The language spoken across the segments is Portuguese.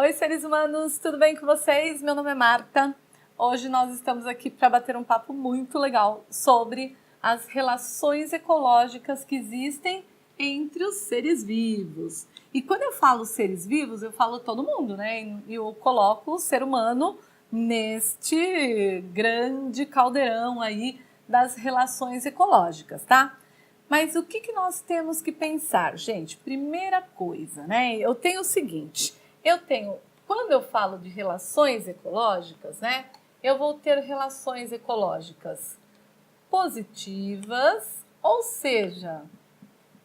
Oi, seres humanos, tudo bem com vocês? Meu nome é Marta. Hoje nós estamos aqui para bater um papo muito legal sobre as relações ecológicas que existem entre os seres vivos. E quando eu falo seres vivos, eu falo todo mundo, né? E eu coloco o ser humano neste grande caldeirão aí das relações ecológicas, tá? Mas o que nós temos que pensar, gente? Primeira coisa, né? Eu tenho o seguinte, quando eu falo de relações ecológicas, né? Eu vou ter relações ecológicas positivas, ou seja,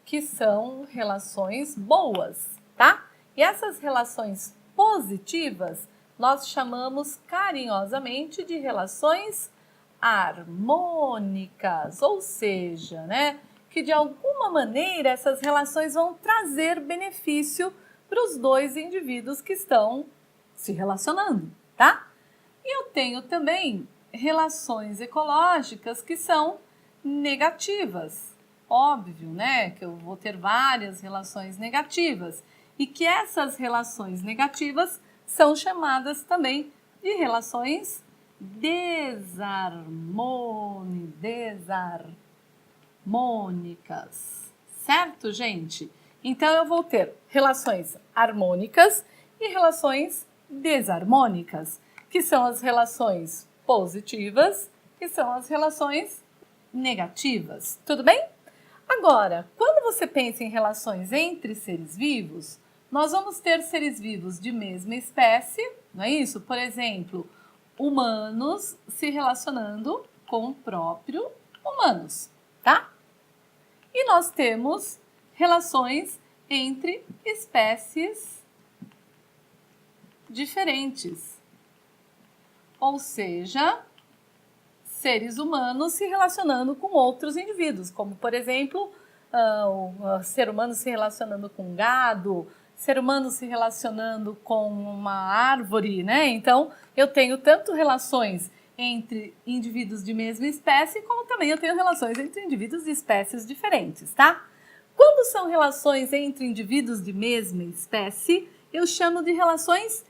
que são relações boas, tá? E essas relações positivas nós chamamos carinhosamente de relações harmônicas, ou seja, né? Que de alguma maneira essas relações vão trazer benefício para os dois indivíduos que estão se relacionando, tá? E eu tenho também relações ecológicas que são negativas. Óbvio, né? Que eu vou ter várias relações negativas e que essas relações negativas são chamadas também de relações desarmônicas, certo, gente? Então eu vou ter relações harmônicas e relações desarmônicas, que são as relações positivas e são as relações negativas. Tudo bem? Agora, quando você pensa em relações entre seres vivos, nós vamos ter seres vivos de mesma espécie, não é isso? Por exemplo, humanos se relacionando com o próprio humanos, tá? E nós temos relações entre espécies diferentes. Ou seja, seres humanos se relacionando com outros indivíduos, como, por exemplo, o ser humano se relacionando com gado, ser humano se relacionando com uma árvore, né? Então, eu tenho tanto relações entre indivíduos de mesma espécie, como também eu tenho relações entre indivíduos de espécies diferentes, tá? Quando são relações entre indivíduos de mesma espécie, eu chamo de relações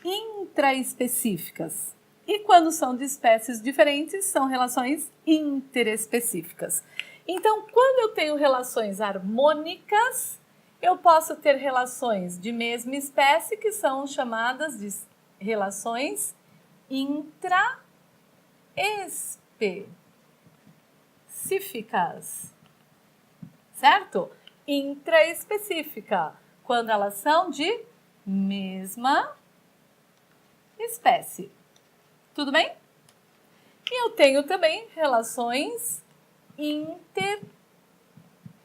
intraespecíficas. E quando são de espécies diferentes, são relações interespecíficas. Então, quando eu tenho relações harmônicas, eu posso ter relações de mesma espécie, que são chamadas de relações intraespecíficas. Certo? Intraespecífica, quando elas são de mesma espécie. Tudo bem? E eu tenho também relações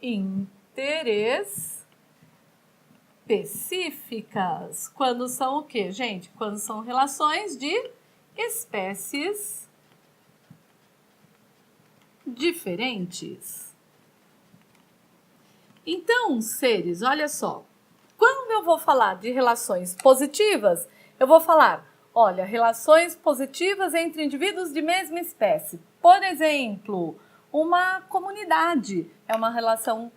interespecíficas. Quando são o quê, gente? Quando são relações de espécies diferentes. Então, seres, olha só. Quando eu vou falar de relações positivas, eu vou falar, olha, relações positivas entre indivíduos de mesma espécie. Por exemplo, uma comunidade é uma relação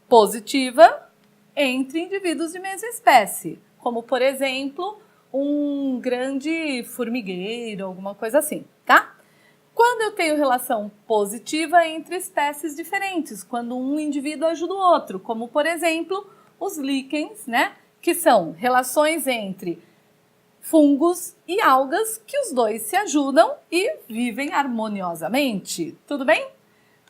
positiva entre indivíduos de mesma espécie. Como, por exemplo, um grande formigueiro, alguma coisa assim, tá? Quando eu tenho relação positiva entre espécies diferentes, quando um indivíduo ajuda o outro, como, por exemplo, os líquens, né? Que são relações entre fungos e algas que os dois se ajudam e vivem harmoniosamente. Tudo bem?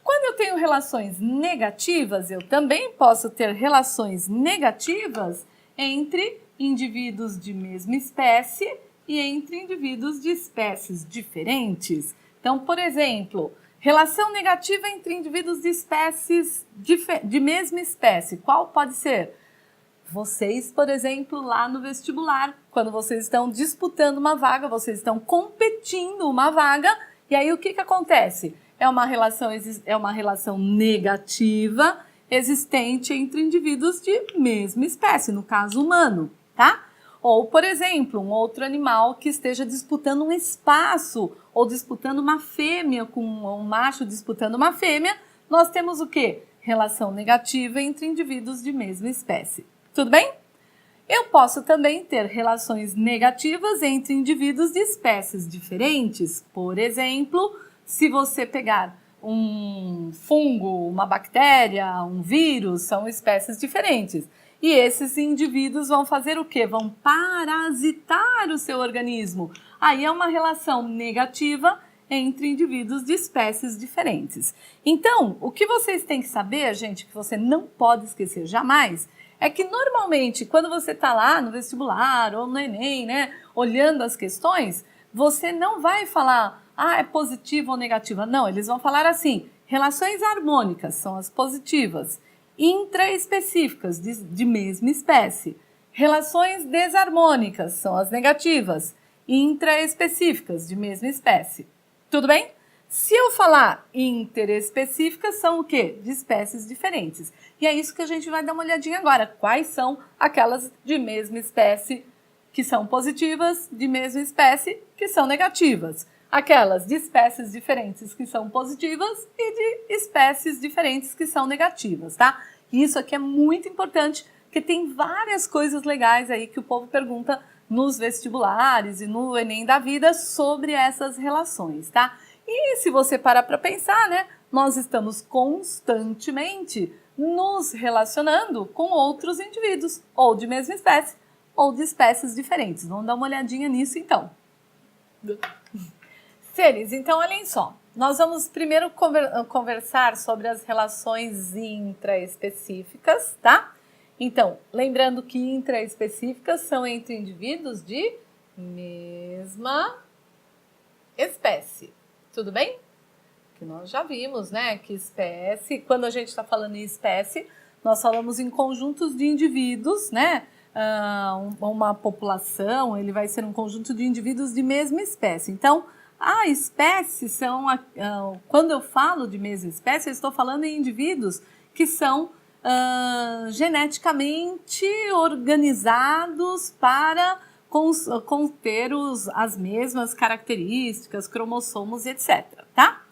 Quando eu tenho relações negativas, eu também posso ter relações negativas entre indivíduos de mesma espécie e entre indivíduos de espécies diferentes. Então, por exemplo, relação negativa entre indivíduos de espécies de mesma espécie. Qual pode ser? Vocês, por exemplo, lá no vestibular, quando vocês estão disputando uma vaga, vocês estão competindo uma vaga, e aí o que acontece? É uma relação negativa existente entre indivíduos de mesma espécie, no caso humano, tá? Ou, por exemplo, um outro animal que esteja disputando um espaço, ou disputando uma fêmea com um macho disputando uma fêmea, nós temos o quê? Relação negativa entre indivíduos de mesma espécie. Tudo bem? Eu posso também ter relações negativas entre indivíduos de espécies diferentes. Por exemplo, se você pegar um fungo, uma bactéria, um vírus, são espécies diferentes. E esses indivíduos vão fazer o quê? Vão parasitar o seu organismo. Aí é uma relação negativa entre indivíduos de espécies diferentes. Então, o que vocês têm que saber, gente, que você não pode esquecer jamais, é que normalmente quando você está lá no vestibular ou no Enem, né, olhando as questões, você não vai falar, é positiva ou negativa. Não, eles vão falar assim, relações harmônicas são as positivas, intraespecíficas de mesma espécie. Relações desarmônicas são as negativas, intraespecíficas de mesma espécie. Tudo bem? Se eu falar interespecíficas, são o quê? De espécies diferentes. E é isso que a gente vai dar uma olhadinha agora. Quais são aquelas de mesma espécie que são positivas, de mesma espécie que são negativas. Aquelas de espécies diferentes que são positivas e de espécies diferentes que são negativas, tá? E isso aqui é muito importante, porque tem várias coisas legais aí que o povo pergunta nos vestibulares e no Enem da vida sobre essas relações, tá? E se você parar para pensar, né, nós estamos constantemente nos relacionando com outros indivíduos, ou de mesma espécie, ou de espécies diferentes. Vamos dar uma olhadinha nisso, então. Seres, então, olhem só. Nós vamos primeiro conversar sobre as relações intraespecíficas, tá? Então, lembrando que intraespecíficas são entre indivíduos de mesma espécie. Tudo bem? Que nós já vimos, né? Que espécie, quando a gente está falando em espécie, nós falamos em conjuntos de indivíduos, né? Uma população, ele vai ser um conjunto de indivíduos de mesma espécie. Então, a espécie são, quando eu falo de mesma espécie, eu estou falando em indivíduos que são geneticamente organizados para conter as mesmas características, cromossomos, etc. Tá?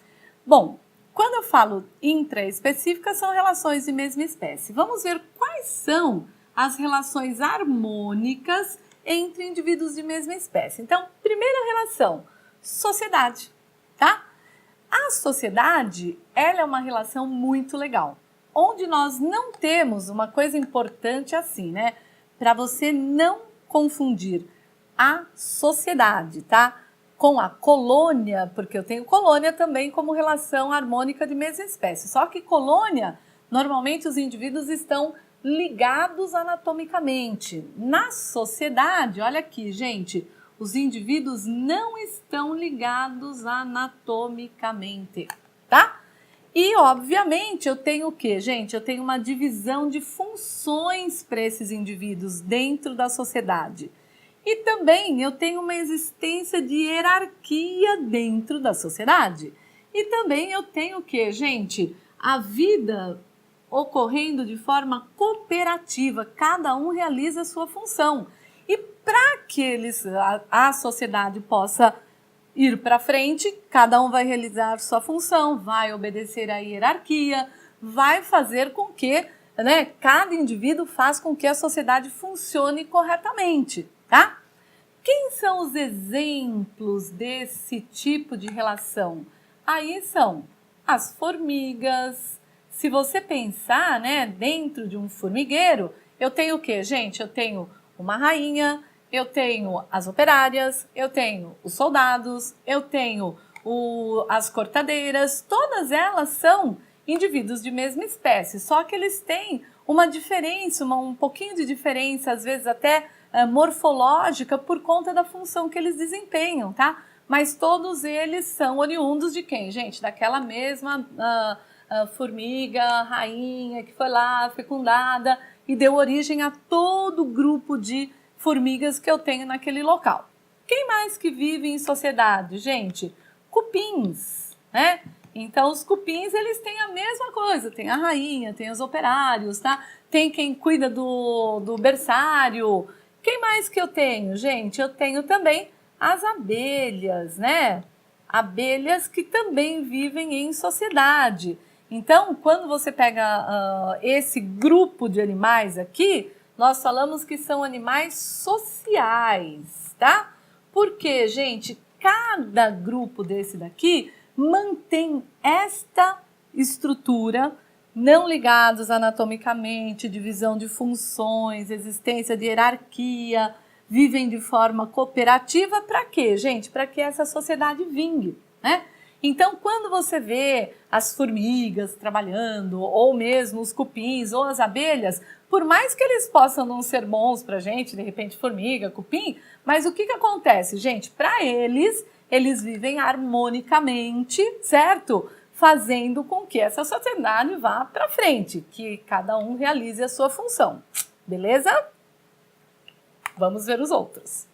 Bom, quando eu falo intraespecíficas, são relações de mesma espécie. Vamos ver quais são as relações harmônicas entre indivíduos de mesma espécie. Então, primeira relação, sociedade, tá? A sociedade, ela é uma relação muito legal, onde nós não temos uma coisa importante assim, né? Para você não confundir a sociedade, tá? Com a colônia, porque eu tenho colônia também como relação harmônica de mesma espécie. Só que colônia, normalmente os indivíduos estão ligados anatomicamente. Na sociedade, olha aqui, gente, os indivíduos não estão ligados anatomicamente, tá? E, obviamente, eu tenho o quê, gente? Eu tenho uma divisão de funções para esses indivíduos dentro da sociedade. E também eu tenho uma existência de hierarquia dentro da sociedade. E também eu tenho o quê, gente? A vida ocorrendo de forma cooperativa, cada um realiza a sua função. E para que a sociedade possa ir para frente, cada um vai realizar sua função, vai obedecer à hierarquia, vai fazer com que, né, cada indivíduo faça com que a sociedade funcione corretamente, tá? Quem são os exemplos desse tipo de relação? Aí são as formigas. Se você pensar, né, dentro de um formigueiro, eu tenho o quê, gente? Eu tenho uma rainha, eu tenho as operárias, eu tenho os soldados, eu tenho as cortadeiras, todas elas são indivíduos de mesma espécie, só que eles têm uma diferença, um pouquinho de diferença, às vezes até morfológica, por conta da função que eles desempenham, tá? Mas todos eles são oriundos de quem, gente? Daquela mesma formiga, rainha, que foi lá, fecundada e deu origem a todo o grupo de formigas que eu tenho naquele local. Quem mais que vive em sociedade, gente? Cupins, né? Então, os cupins, eles têm a mesma coisa. Tem a rainha, tem os operários, tá? Tem quem cuida do berçário. Quem mais que eu tenho, gente? Eu tenho também as abelhas, né? Abelhas que também vivem em sociedade. Então, quando você pega esse grupo de animais aqui, nós falamos que são animais sociais, tá? Porque, gente, cada grupo desse daqui mantém esta estrutura, não ligados anatomicamente, divisão de funções, existência de hierarquia, vivem de forma cooperativa. Para quê, gente? Para que essa sociedade vingue, né? Então, quando você vê as formigas trabalhando, ou mesmo os cupins ou as abelhas, por mais que eles possam não ser bons para a gente, de repente formiga, cupim, mas o que acontece, gente? Para eles vivem harmonicamente, certo? Fazendo com que essa sociedade vá para frente, que cada um realize a sua função, beleza? Vamos ver os outros.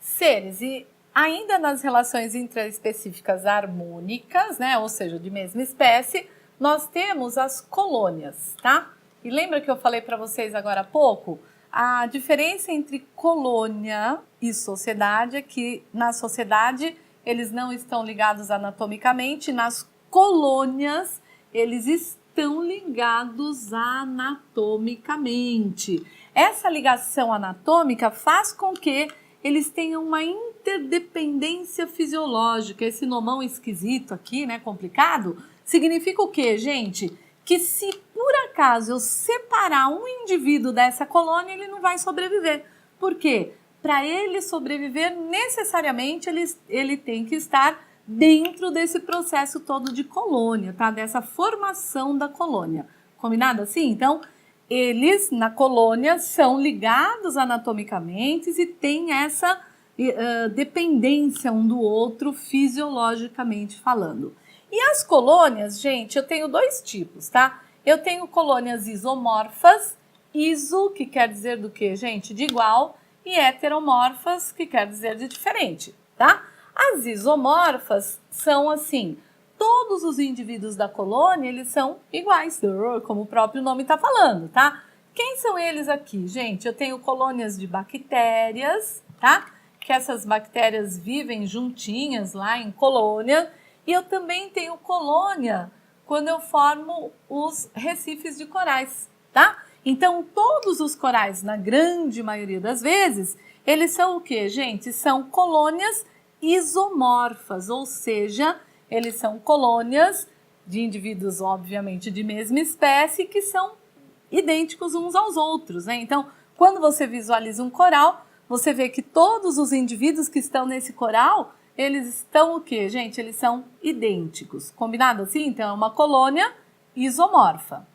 Seres, e ainda nas relações intraespecíficas harmônicas, né, ou seja, de mesma espécie, nós temos as colônias, tá? E lembra que eu falei para vocês agora há pouco? A diferença entre colônia e sociedade é que na sociedade eles não estão ligados anatomicamente, nas colônias eles estão ligados anatomicamente. Essa ligação anatômica faz com que eles tenham uma interdependência fisiológica. Esse nomão esquisito aqui, né, complicado, significa o quê, gente? Que se por acaso eu separar um indivíduo dessa colônia, ele não vai sobreviver. Por quê? Para ele sobreviver, necessariamente ele tem que estar dentro desse processo todo de colônia, tá? Dessa formação da colônia. Combinado assim? Então, eles na colônia são ligados anatomicamente e têm essa dependência um do outro fisiologicamente falando. E as colônias, gente, eu tenho dois tipos, tá? Eu tenho colônias isomorfas, iso, que quer dizer do que, gente? De igual, e heteromorfas, que quer dizer de diferente, tá? As isomorfas são assim, todos os indivíduos da colônia, eles são iguais, como o próprio nome está falando, tá? Quem são eles aqui, gente? Eu tenho colônias de bactérias, tá? Que essas bactérias vivem juntinhas lá em colônia. E eu também tenho colônia quando eu formo os recifes de corais, tá? Então, todos os corais, na grande maioria das vezes, eles são o quê, gente? São colônias isomorfas, ou seja, eles são colônias de indivíduos, obviamente, de mesma espécie, que são idênticos uns aos outros, né? Então, quando você visualiza um coral, você vê que todos os indivíduos que estão nesse coral, eles estão o quê, gente? Eles são idênticos. Combinado assim? Então, é uma colônia isomorfa.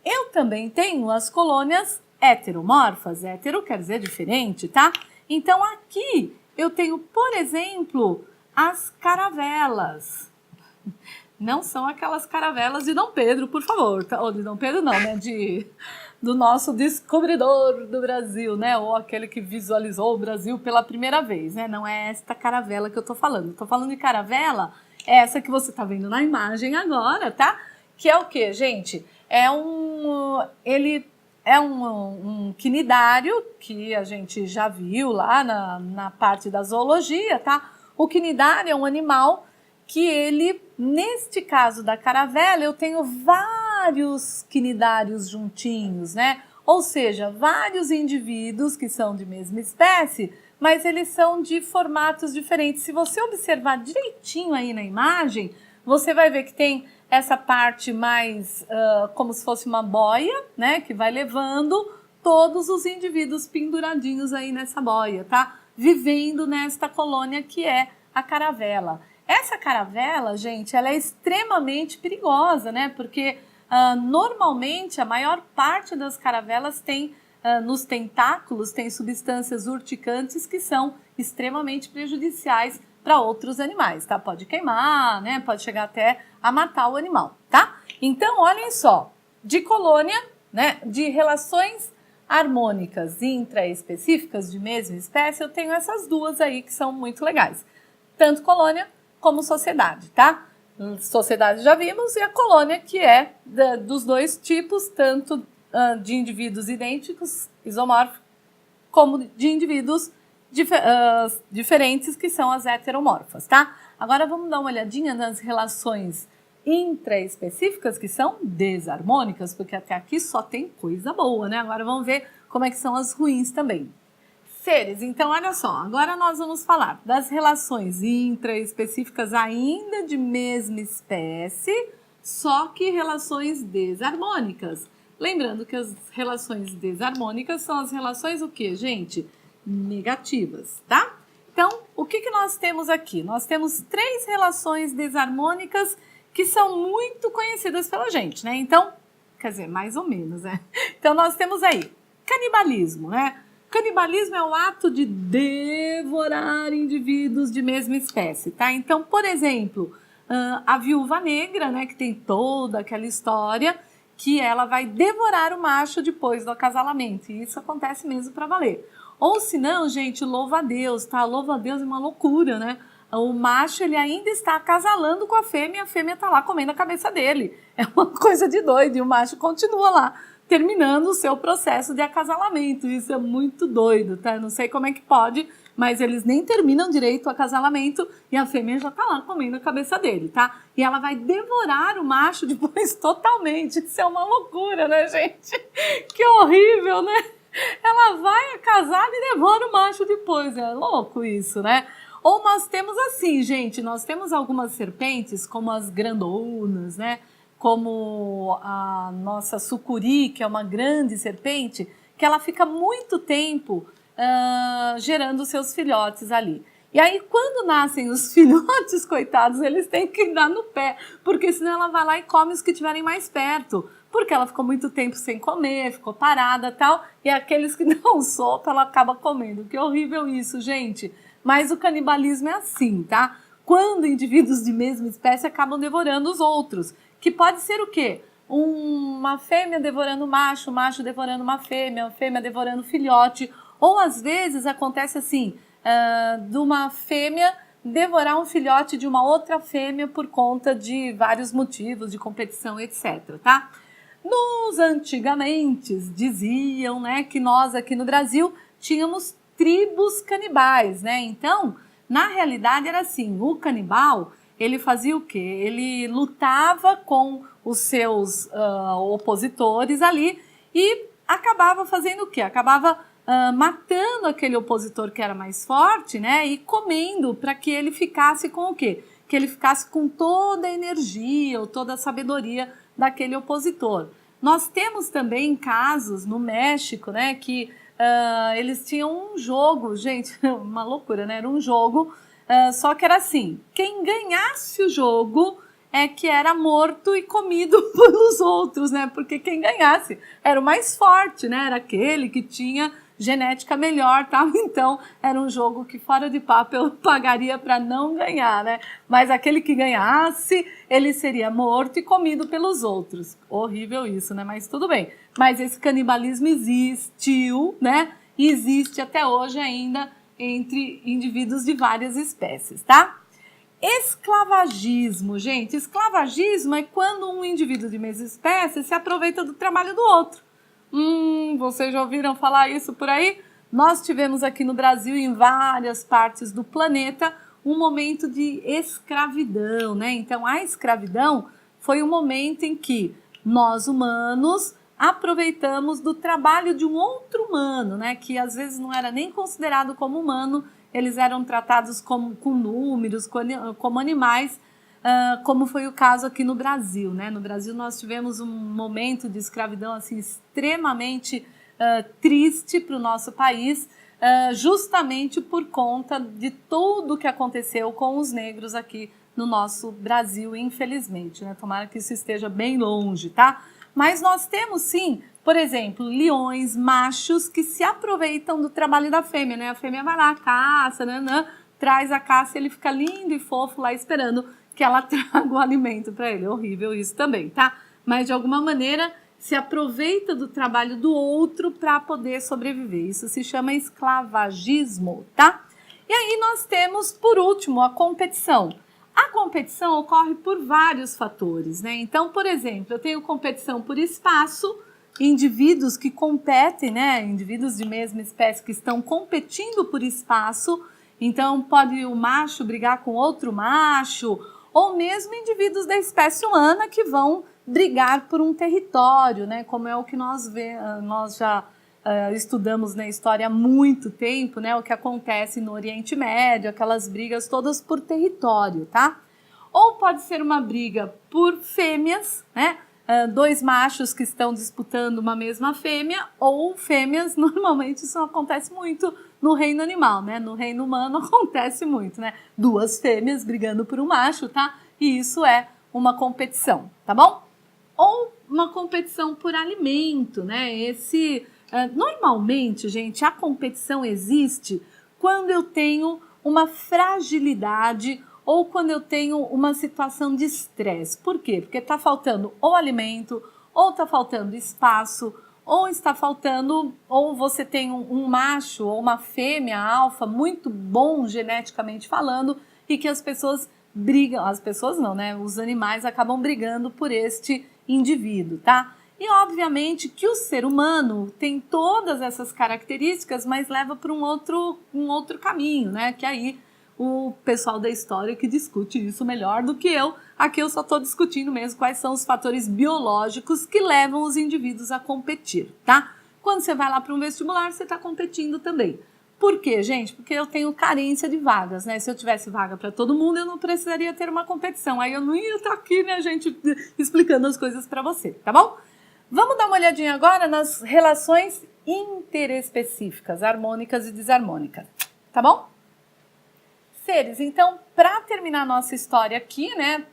Eu também tenho as colônias heteromorfas. Hétero quer dizer diferente, tá? Então, aqui eu tenho, por exemplo, as caravelas. Não são aquelas caravelas de Dom Pedro, por favor. Tá? Ou de Dom Pedro não, né? Do nosso descobridor do Brasil, né? Ou aquele que visualizou o Brasil pela primeira vez, né? Não é esta caravela que eu tô falando. Eu tô falando de caravela, essa que você tá vendo na imagem agora, tá? Que é o quê, gente? Ele é um quinidário que a gente já viu lá na parte da zoologia, tá? O quinidário é um animal que ele, neste caso da caravela, eu tenho vários quinidários juntinhos, né? Ou seja, vários indivíduos que são de mesma espécie, mas eles são de formatos diferentes. Se você observar direitinho aí na imagem, você vai ver que tem essa parte mais como se fosse uma boia, né? Que vai levando todos os indivíduos penduradinhos aí nessa boia, tá? Vivendo nesta colônia que é a caravela. Essa caravela, gente, ela é extremamente perigosa, né? Porque normalmente a maior parte das caravelas tem, nos tentáculos, tem substâncias urticantes que são extremamente prejudiciais para outros animais, tá? Pode queimar, né? Pode chegar até a matar o animal, tá? Então, olhem só, de colônia, né? De relações harmônicas intraespecíficas de mesma espécie, eu tenho essas duas aí que são muito legais. Tanto colônia como sociedade, tá? Sociedade já vimos, e a colônia que é dos dois tipos, tanto de indivíduos idênticos, isomórficos, como de indivíduos diferentes, que são as heteromorfas, tá? Agora vamos dar uma olhadinha nas relações intraespecíficas, que são desarmônicas, porque até aqui só tem coisa boa, né? Agora vamos ver como é que são as ruins também. Seres, então olha só, agora nós vamos falar das relações intraespecíficas ainda de mesma espécie, só que relações desarmônicas. Lembrando que as relações desarmônicas são as relações o quê, gente? Negativas, tá? Então, o que nós temos aqui? Nós temos 3 relações desarmônicas que são muito conhecidas pela gente, né? Então, quer dizer, mais ou menos, né? Então, nós temos aí canibalismo, né? Canibalismo é o ato de devorar indivíduos de mesma espécie, tá? Então, por exemplo, a viúva negra, né, que tem toda aquela história que ela vai devorar o macho depois do acasalamento, e isso acontece mesmo para valer. Ou se não, gente, louva a Deus, tá? Louva a Deus é uma loucura, né? O macho, ele ainda está acasalando com a fêmea tá lá comendo a cabeça dele. É uma coisa de doido, e o macho continua lá, terminando o seu processo de acasalamento. Isso é muito doido, tá? Eu não sei como é que pode, mas eles nem terminam direito o acasalamento e a fêmea já tá lá comendo a cabeça dele, tá? E ela vai devorar o macho depois totalmente. Isso é uma loucura, né, gente? Que horrível, né? Ela vai casada e devora o macho depois. É louco isso, né? Ou nós temos assim, gente, nós temos algumas serpentes, como as grandonas, né? Como a nossa sucuri, que é uma grande serpente, que ela fica muito tempo gerando seus filhotes ali. E aí, quando nascem os filhotes, coitados, eles têm que dar no pé, porque senão ela vai lá e come os que estiverem mais perto, porque ela ficou muito tempo sem comer, ficou parada e tal, e aqueles que dão sopa, ela acaba comendo. Que horrível isso, gente! Mas o canibalismo é assim, tá? Quando indivíduos de mesma espécie acabam devorando os outros, que pode ser o quê? Uma fêmea devorando o macho devorando uma fêmea devorando o filhote, ou às vezes acontece assim, de uma fêmea devorar um filhote de uma outra fêmea por conta de vários motivos, de competição, etc, tá? Nos antigamente diziam, né, que nós aqui no Brasil tínhamos tribos canibais, né? Então, na realidade era assim, o canibal, ele fazia o quê? Ele lutava com os seus opositores ali e acabava fazendo o quê? Acabava matando aquele opositor que era mais forte, né? E comendo para que ele ficasse com o quê? Que ele ficasse com toda a energia ou toda a sabedoria daquele opositor. Nós temos também casos no México, né? Que eles tinham um jogo, gente, uma loucura, né? Era um jogo, só que era assim, quem ganhasse o jogo é que era morto e comido pelos outros, né? Porque quem ganhasse era o mais forte, né? Era aquele que tinha genética melhor, tá? Então era um jogo que fora de papo eu pagaria para não ganhar, né? Mas aquele que ganhasse, ele seria morto e comido pelos outros. Horrível isso, né? Mas tudo bem. Mas esse canibalismo existiu, né? E existe até hoje ainda entre indivíduos de várias espécies, tá? Esclavagismo, gente. Esclavagismo é quando um indivíduo de mesma espécie se aproveita do trabalho do outro. Vocês já ouviram falar isso por aí? Nós tivemos aqui no Brasil, em várias partes do planeta, um momento de escravidão, né? Então, a escravidão foi um momento em que nós, humanos, aproveitamos do trabalho de um outro humano, né? Que às vezes não era nem considerado como humano, eles eram tratados com números, como animais, como foi o caso aqui no Brasil, né? No Brasil nós tivemos um momento de escravidão assim extremamente triste para o nosso país, justamente por conta de tudo que aconteceu com os negros aqui no nosso Brasil, infelizmente, né? Tomara que isso esteja bem longe, tá? Mas nós temos sim, por exemplo, leões machos que se aproveitam do trabalho da fêmea, né? A fêmea vai lá, caça, traz a caça e ele fica lindo e fofo lá esperando que ela traga o alimento para ele. É horrível isso também, tá? Mas de alguma maneira se aproveita do trabalho do outro para poder sobreviver. Isso se chama esclavagismo, tá? E aí nós temos, por último, a competição. A competição ocorre por vários fatores, né? Então, por exemplo, eu tenho competição por espaço, indivíduos que competem, né? Indivíduos de mesma espécie que estão competindo por espaço. Então, pode o macho brigar com outro macho, ou mesmo indivíduos da espécie humana que vão brigar por um território, né? Como é o que nós já estudamos na história há muito tempo, né? O que acontece no Oriente Médio, aquelas brigas todas por território, tá? Ou pode ser uma briga por fêmeas, né? Dois machos que estão disputando uma mesma fêmea, ou fêmeas, normalmente isso não acontece muito no reino animal, né? No reino humano acontece muito, né? Duas fêmeas brigando por um macho, tá? E isso é uma competição, tá bom? Ou uma competição por alimento, né? Normalmente, gente, a competição existe quando eu tenho uma fragilidade ou quando eu tenho uma situação de estresse. Por quê? Porque está faltando ou alimento, ou está faltando espaço, ou está faltando, ou você tem um macho ou uma fêmea alfa muito bom geneticamente falando e que as pessoas brigam, as pessoas não, né? Os animais acabam brigando por este indivíduo, tá? E obviamente que o ser humano tem todas essas características, mas leva para um outro caminho, né? Que aí o pessoal da história que discute isso melhor do que eu. Aqui eu só estou discutindo mesmo quais são os fatores biológicos que levam os indivíduos a competir, tá? Quando você vai lá para um vestibular, você está competindo também. Por quê, gente? Porque eu tenho carência de vagas, né? Se eu tivesse vaga para todo mundo, eu não precisaria ter uma competição. Aí eu não ia estar aqui, né, gente, explicando as coisas para você, tá bom? Vamos dar uma olhadinha agora nas relações interespecíficas, harmônicas e desarmônicas, tá bom? Seres, então, para terminar a nossa história aqui, né,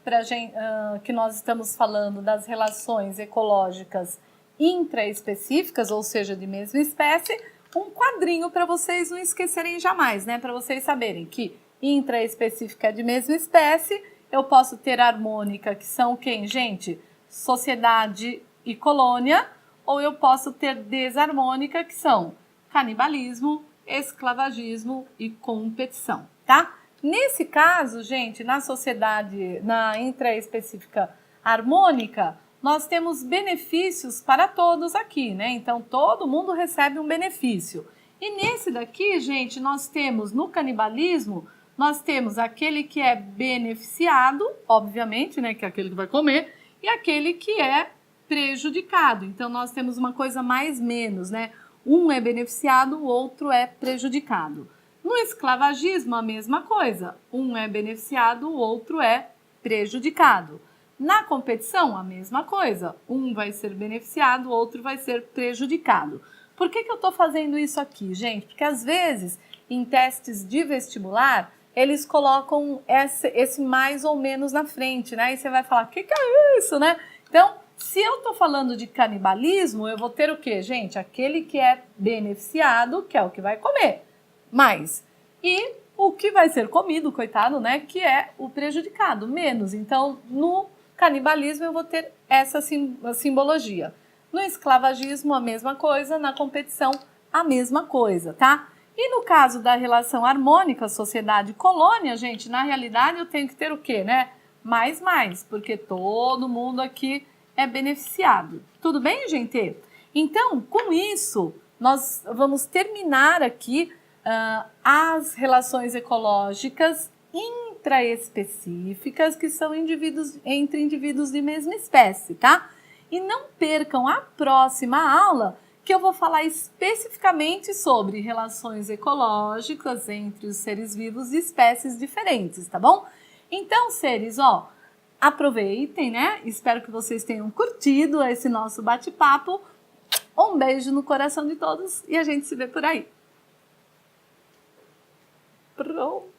que nós estamos falando das relações ecológicas intraespecíficas, ou seja, de mesma espécie, um quadrinho para vocês não esquecerem jamais, né, para vocês saberem que intraespecífica é de mesma espécie, eu posso ter harmônica, que são quem, gente? Sociedade e colônia, ou eu posso ter desarmônica, que são canibalismo, esclavagismo e competição, tá? Nesse caso, gente, na sociedade, na intraespecífica harmônica, nós temos benefícios para todos aqui, né? Então, todo mundo recebe um benefício. E nesse daqui, gente, nós temos, no canibalismo, nós temos aquele que é beneficiado, obviamente, né? Que é aquele que vai comer, e aquele que é prejudicado. Então, nós temos uma coisa mais menos, né? Um é beneficiado, o outro é prejudicado. No esclavagismo, a mesma coisa. Um é beneficiado, o outro é prejudicado. Na competição, a mesma coisa. Um vai ser beneficiado, o outro vai ser prejudicado. Por que eu estou fazendo isso aqui, gente? Porque às vezes, em testes de vestibular, eles colocam esse mais ou menos na frente, né? E você vai falar, o que é isso, né? Então, se eu estou falando de canibalismo, eu vou ter o quê, gente? Aquele que é beneficiado, que é o que vai comer mais. E o que vai ser comido, coitado, né? Que é o prejudicado, menos. Então, no canibalismo, eu vou ter essa simbologia. No esclavagismo, a mesma coisa. Na competição, a mesma coisa, tá? E no caso da relação harmônica, sociedade e colônia, gente, na realidade eu tenho que ter o quê, né? Mais, porque todo mundo aqui é beneficiado. Tudo bem, gente? Então, com isso, nós vamos terminar aqui as relações ecológicas intraespecíficas, que são entre indivíduos de mesma espécie, tá? E não percam a próxima aula, que eu vou falar especificamente sobre relações ecológicas entre os seres vivos de espécies diferentes, tá bom? Então, seres, aproveitem, né? Espero que vocês tenham curtido esse nosso bate-papo. Um beijo no coração de todos e a gente se vê por aí. Pronto.